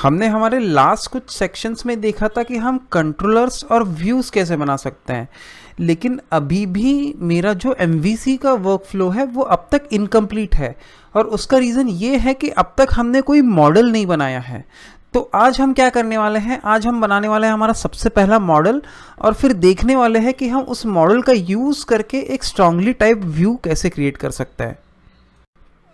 हमने हमारे लास्ट कुछ सेक्शंस में देखा था कि हम कंट्रोलर्स और व्यूज़ कैसे बना सकते हैं, लेकिन अभी भी मेरा जो MVC का वर्कफ्लो है वो अब तक इनकम्प्लीट है। और उसका रीज़न ये है कि अब तक हमने कोई मॉडल नहीं बनाया है। तो आज हम क्या करने वाले हैं, आज हम बनाने वाले हैं हमारा सबसे पहला मॉडल, और फिर देखने वाले हैं कि हम उस मॉडल का यूज़ करके एक स्ट्रांगली टाइप व्यू कैसे क्रिएट कर सकते हैं।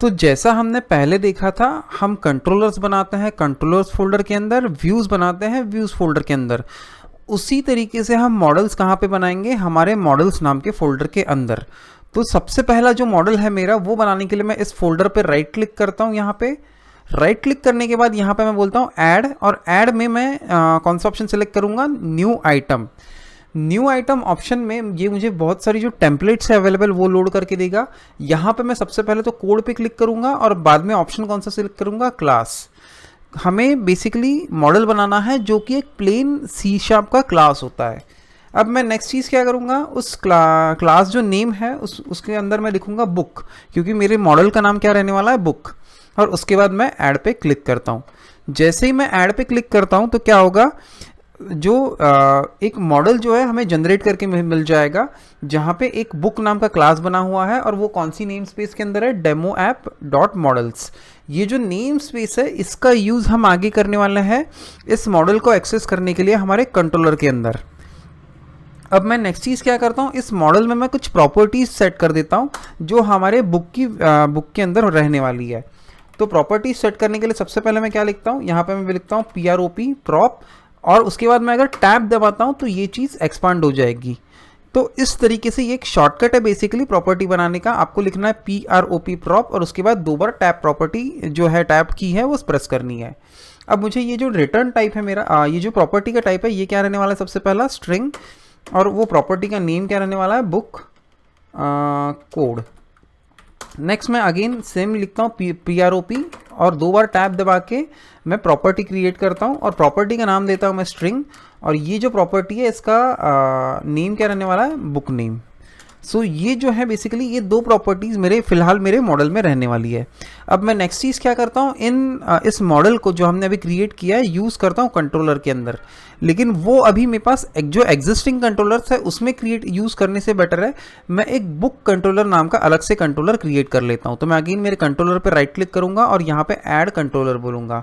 तो जैसा हमने पहले देखा था, हम कंट्रोलर्स बनाते हैं कंट्रोलर्स फोल्डर के अंदर, व्यूज़ बनाते हैं व्यूज़ फोल्डर के अंदर। उसी तरीके से हम मॉडल्स कहाँ पे बनाएंगे, हमारे मॉडल्स नाम के फोल्डर के अंदर। तो सबसे पहला जो मॉडल है मेरा, वो बनाने के लिए मैं इस फोल्डर पे राइट क्लिक करता हूँ। यहाँ पे राइट क्लिक करने के बाद यहाँ पे मैं बोलता हूँ ऐड, और ऐड में मैं कौन सा ऑप्शन सेलेक्ट करूँगा, new item. New item option में ये मुझे बहुत सारी जो टेम्पलेट्स है अवेलेबल वो लोड करके देगा। यहाँ पे मैं सबसे पहले तो कोड पे क्लिक करूँगा और बाद में ऑप्शन कौन सा सिलेक्ट करूँगा, क्लास। हमें बेसिकली मॉडल बनाना है जो कि एक प्लेन C# का क्लास होता है। अब मैं नेक्स्ट चीज़ क्या करूँगा, उस क्लास जो नेम है उसके अंदर मैं लिखूँगा बुक, क्योंकि मेरे मॉडल का नाम क्या रहने वाला है, बुक। और उसके बाद मैं ऐड पे क्लिक करता हूँ। जैसे ही मैं ऐड पे क्लिक करता हूँ तो क्या होगा, जो एक मॉडल जो है हमें जनरेट करके मिल जाएगा, जहाँ पे एक बुक नाम का क्लास बना हुआ है, और वो कौन सी नेम स्पेस के अंदर है, डेमो ऐप डॉट मॉडल्स। ये जो नेम स्पेस है इसका यूज़ हम आगे करने वाले हैं इस मॉडल को एक्सेस करने के लिए हमारे कंट्रोलर के अंदर। अब मैं नेक्स्ट चीज़ क्या करता हूँ, इस मॉडल में मैं कुछ प्रॉपर्टीज़ सेट कर देता हूँ जो हमारे बुक के अंदर रहने वाली है। तो प्रॉपर्टीज सेट करने के लिए सबसे पहले मैं क्या लिखता हूँ, यहाँ पे मैं लिखता हूँ PROP प्रॉप, और उसके बाद मैं अगर टैब दबाता हूँ तो ये चीज़ एक्सपांड हो जाएगी। तो इस तरीके से ये एक शॉर्टकट है बेसिकली प्रॉपर्टी बनाने का। आपको लिखना है PROP प्रॉप, और उसके बाद 2 बार टैब प्रॉपर्टी जो है टैब की है वो प्रेस करनी है। अब मुझे ये जो रिटर्न टाइप है मेरा, ये जो प्रॉपर्टी का टाइप है ये क्या रहने वाला है, सबसे पहला स्ट्रिंग, और वो प्रॉपर्टी का नेम क्या रहने वाला है, बुक कोड। नेक्स्ट मैं अगेन सेम लिखता हूँ PROP, और 2 बार टैब दबा के मैं प्रॉपर्टी क्रिएट करता हूँ, और प्रॉपर्टी का नाम देता हूँ मैं स्ट्रिंग, और ये जो प्रॉपर्टी है इसका नेम क्या रहने वाला है, बुक नेम। सो ये जो है बेसिकली ये 2 प्रॉपर्टीज़ मेरे फिलहाल मेरे मॉडल में रहने वाली है। अब मैं नेक्स्ट चीज़ क्या करता हूँ, इस मॉडल को जो हमने अभी क्रिएट किया है यूज़ करता हूँ कंट्रोलर के अंदर, लेकिन वो अभी मेरे पास जो एग्जिस्टिंग कंट्रोलर्स है उसमें क्रिएट यूज़ करने से बेटर है मैं एक बुक कंट्रोलर नाम का अलग से कंट्रोलर क्रिएट कर लेता हूँ। तो मैं अगेन मेरे कंट्रोलर पर राइट क्लिक करूँगा और यहाँ पर ऐड कंट्रोलर बोलूँगा।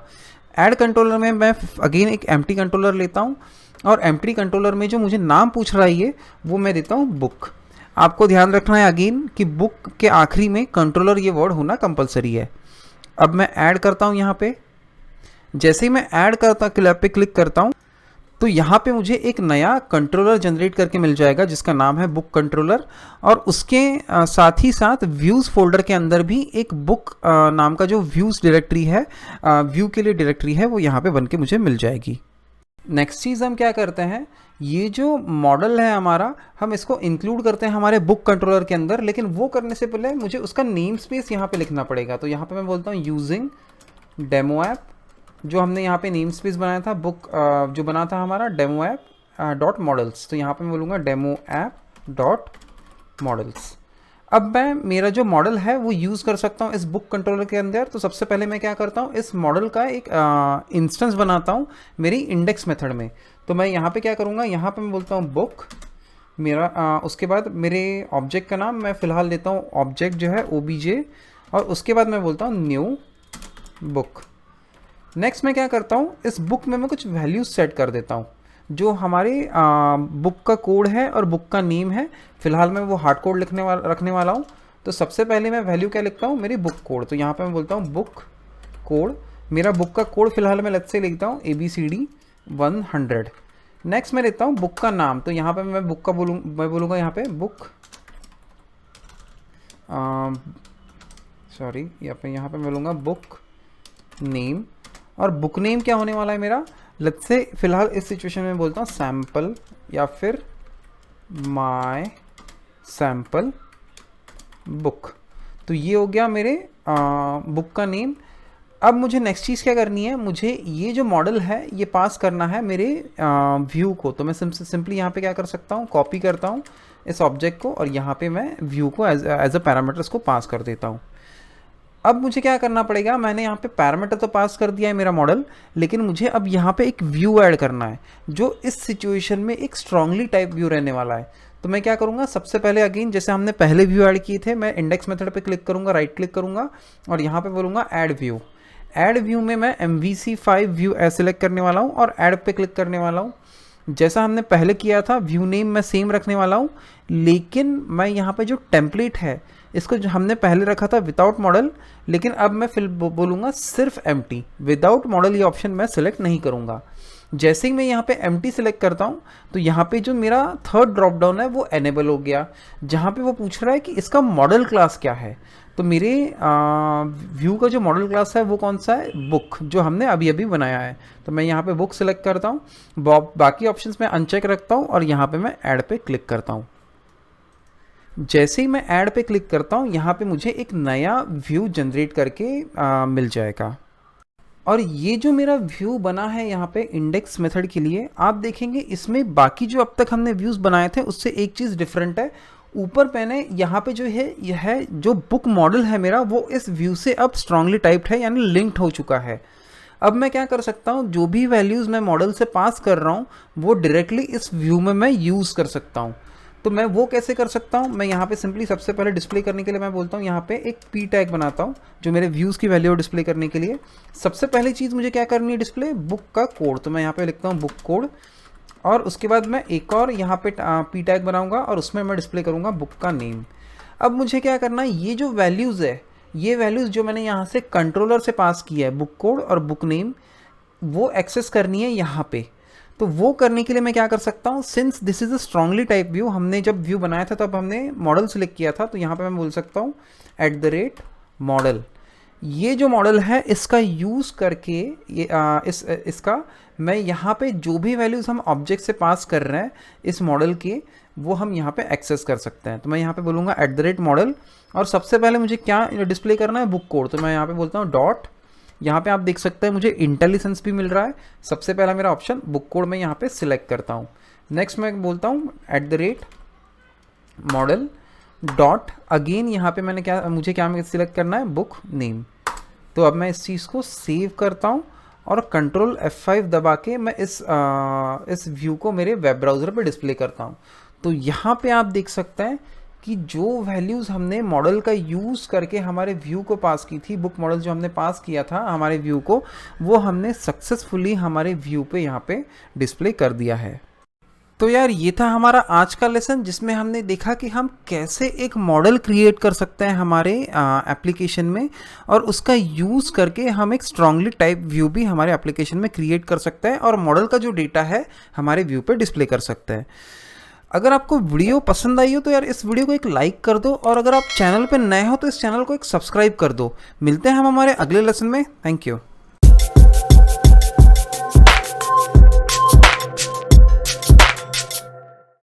ऐड कंट्रोलर में मैं अगेन एक एम्प्टी कंट्रोलर लेता हूँ, और एम्प्टी कंट्रोलर में जो मुझे नाम पूछ रहा है ये वो मैं देता हूँ बुक। आपको ध्यान रखना है अगेन कि बुक के आखिरी में कंट्रोलर ये वर्ड होना कंपलसरी है। अब मैं ऐड करता हूँ यहाँ पे। जैसे ही मैं ऐड पे क्लिक करता हूँ तो यहाँ पे मुझे एक नया कंट्रोलर जनरेट करके मिल जाएगा जिसका नाम है बुक कंट्रोलर, और उसके साथ ही साथ व्यूज़ फोल्डर के अंदर भी एक बुक नाम का जो व्यूज़ डायरेक्टरी है, व्यू के लिए डायरेक्टरी है, वो यहाँ पे बन के मुझे मिल जाएगी। नेक्स्ट चीज़ हम क्या करते हैं, ये जो मॉडल है हमारा हम इसको इंक्लूड करते हैं हमारे बुक कंट्रोलर के अंदर, लेकिन वो करने से पहले मुझे उसका नेम स्पेस यहाँ पे लिखना पड़ेगा। तो यहाँ पे मैं बोलता हूँ यूजिंग डेमो ऐप, जो हमने यहाँ पे नेम स्पेस बनाया था बुक जो बना था हमारा डेमो ऐप डॉट मॉडल्स। तो यहाँ पे मैं बोलूँगा डेमो ऐप डॉट मॉडल्स। अब मैं मेरा जो मॉडल है वो यूज़ कर सकता हूँ इस बुक कंट्रोलर के अंदर। तो सबसे पहले मैं क्या करता हूँ, इस मॉडल का एक इंस्टेंस बनाता हूँ मेरी इंडेक्स मेथड में। तो मैं यहाँ पे क्या करूँगा, यहाँ पे मैं बोलता हूँ बुक मेरा, उसके बाद मेरे ऑब्जेक्ट का नाम मैं फ़िलहाल देता हूँ ऑब्जेक्ट जो है OBJ, और उसके बाद मैं बोलता हूँ न्यू बुक। नेक्स्ट मैं क्या करता हूँ, इस बुक में मैं कुछ वैल्यूज़ सेट कर देता हूँ जो हमारे बुक का कोड है और बुक का नेम है। फिलहाल मैं वो हार्ड कोड रखने वाला हूँ। तो सबसे पहले मैं वैल्यू क्या लिखता हूँ, मेरी बुक कोड। तो यहाँ पे मैं बोलता हूँ बुक कोड। मेरा बुक का कोड फिलहाल मैं लेट्स से लिखता हूँ ABCD 100। नेक्स्ट मैं लेता हूँ बुक का नाम। तो यहाँ पे मैं बुक का मैं बोलूँगा यहाँ पे बुक सॉरी यहाँ पे मैं बोलूँगा बुक नेम, और बुक नेम क्या होने वाला है मेरा, लेट्स से फिलहाल इस सिचुएशन में बोलता हूँ सैम्पल या फिर माय सैम्पल बुक। तो ये हो गया मेरे बुक का नेम। अब मुझे नेक्स्ट चीज़ क्या करनी है, मुझे ये जो मॉडल है ये पास करना है मेरे व्यू को। तो मैं सिंपली यहाँ पे क्या कर सकता हूँ, कॉपी करता हूँ इस ऑब्जेक्ट को, और यहाँ पे मैं व्यू को एज अ पैरामीटर्स को पास कर देता हूँ। अब मुझे क्या करना पड़ेगा, मैंने यहाँ पे पैरामीटर तो पास कर दिया है मेरा मॉडल, लेकिन मुझे अब यहाँ पे एक व्यू ऐड करना है जो इस सिचुएशन में एक स्ट्रांगली टाइप व्यू रहने वाला है। तो मैं क्या करूँगा, सबसे पहले अगेन जैसे हमने पहले व्यू ऐड किए थे, मैं इंडेक्स मेथड पे क्लिक करूँगा, राइट क्लिक करूँगा और यहाँ पे बोलूँगा ऐड व्यू। ऐड व्यू में मैं MVC5 व्यू सेलेक्ट करने वाला हूँ और ऐड पे क्लिक करने वाला हूँ। जैसा हमने पहले किया था, व्यू नेम मैं सेम रखने वाला हूँ, लेकिन मैं यहाँ पे जो टेम्पलेट है इसको जो हमने पहले रखा था विदाउट मॉडल, लेकिन अब मैं फिर बोलूँगा सिर्फ एम्प्टी, विदाउट मॉडल ये ऑप्शन मैं सिलेक्ट नहीं करूँगा। जैसे ही मैं यहाँ पे एम्प्टी सिलेक्ट करता हूँ तो यहाँ पे जो मेरा थर्ड ड्रॉप डाउन है वो एनेबल हो गया, जहाँ पे वो पूछ रहा है कि इसका मॉडल क्लास क्या है। तो मेरे व्यू का जो मॉडल क्लास है वो कौन सा है, बुक, जो हमने अभी अभी बनाया है। तो मैं यहाँ पे बुक सिलेक्ट करता हूँ, बाकी ऑप्शंस में अनचेक रखता हूँ और यहाँ पे मैं ऐड पे क्लिक करता हूँ। जैसे ही मैं ऐड पे क्लिक करता हूँ यहाँ पे मुझे एक नया व्यू जनरेट करके मिल जाएगा। और ये जो मेरा व्यू बना है यहाँ पे इंडेक्स मेथड के लिए, आप देखेंगे इसमें बाकी जो अब तक हमने व्यूज़ बनाए थे उससे एक चीज़ डिफरेंट है। ऊपर मैंने यहाँ पे जो है यह है जो बुक मॉडल है मेरा, वो इस व्यू से अब स्ट्रांगली टाइप्ड है, यानी लिंक्ड हो चुका है। अब मैं क्या कर सकता हूँ, जो भी वैल्यूज़ मैं मॉडल से पास कर रहा हूँ वो डायरेक्टली इस व्यू में मैं यूज़ कर सकता हूँ। तो मैं वो कैसे कर सकता हूँ, मैं यहाँ पे सिंपली सबसे पहले डिस्प्ले करने के लिए मैं बोलता हूँ यहाँ पे एक पी टैग बनाता हूँ जो मेरे व्यूज़ की वैल्यू डिस्प्ले करने के लिए। सबसे पहली चीज़ मुझे क्या करनी है, डिस्प्ले बुक का कोड। तो मैं यहाँ पे लिखता हूँ बुक कोड और उसके बाद मैं एक और यहाँ पे पी टैग बनाऊँगा और उसमें मैं डिस्प्ले करूँगा बुक का नेम। अब मुझे क्या करना है, ये जो वैल्यूज़ है, ये वैल्यूज़ जो मैंने यहाँ से कंट्रोलर से पास किया है, बुक कोड और बुक नेम, वो एक्सेस करनी है यहाँ पे। तो वो करने के लिए मैं क्या कर सकता हूँ, since this is a strongly type view, हमने जब व्यू बनाया था तब हमने मॉडल सेलेक्ट किया था, तो यहाँ पे मैं बोल सकता हूँ @मॉडल। ये जो मॉडल है इसका यूज़ करके इसका मैं यहाँ पे जो भी वैल्यूज़ हम ऑब्जेक्ट से पास कर रहे हैं इस मॉडल के, वो हम यहाँ पे एक्सेस कर सकते हैं। तो मैं यहाँ पे बोलूँगा @मॉडल और सबसे पहले मुझे क्या डिस्प्ले करना है, बुक कोड। तो मैं यहाँ पे बोलता हूँ डॉट, यहाँ पे आप देख सकते हैं मुझे इंटेलिजेंस भी मिल रहा है। सबसे पहला मेरा ऑप्शन बुक कोड में यहाँ पे सिलेक्ट करता हूँ। नेक्स्ट मैं बोलता हूँ @मॉडल डॉट, अगेन यहाँ पे मैंने मुझे क्या सिलेक्ट करना है, बुक नेम। तो अब मैं इस चीज़ को सेव करता हूँ और कंट्रोल F5 दबा के मैं इस व्यू को मेरे वेब ब्राउज़र पे डिस्प्ले करता हूँ। तो यहाँ पे आप देख सकते हैं कि जो वैल्यूज़ हमने मॉडल का यूज़ करके हमारे व्यू को पास की थी, बुक मॉडल जो हमने पास किया था हमारे व्यू को, वो हमने सक्सेसफुली हमारे व्यू पे यहाँ पे डिस्प्ले कर दिया है। तो यार ये था हमारा आज का लेसन, जिसमें हमने देखा कि हम कैसे एक मॉडल क्रिएट कर सकते हैं हमारे एप्लीकेशन में, और उसका यूज़ करके हम एक स्ट्रांगली टाइप व्यू भी हमारे एप्लीकेशन में क्रिएट कर सकते हैं और मॉडल का जो डेटा है हमारे व्यू पे डिस्प्ले कर सकते हैं। अगर आपको वीडियो पसंद आई हो तो यार इस वीडियो को एक लाइक कर दो, और अगर आप चैनल पे नए हो तो इस चैनल को एक सब्सक्राइब कर दो। मिलते हैं हम हमारे अगले लेसन में। Thank you.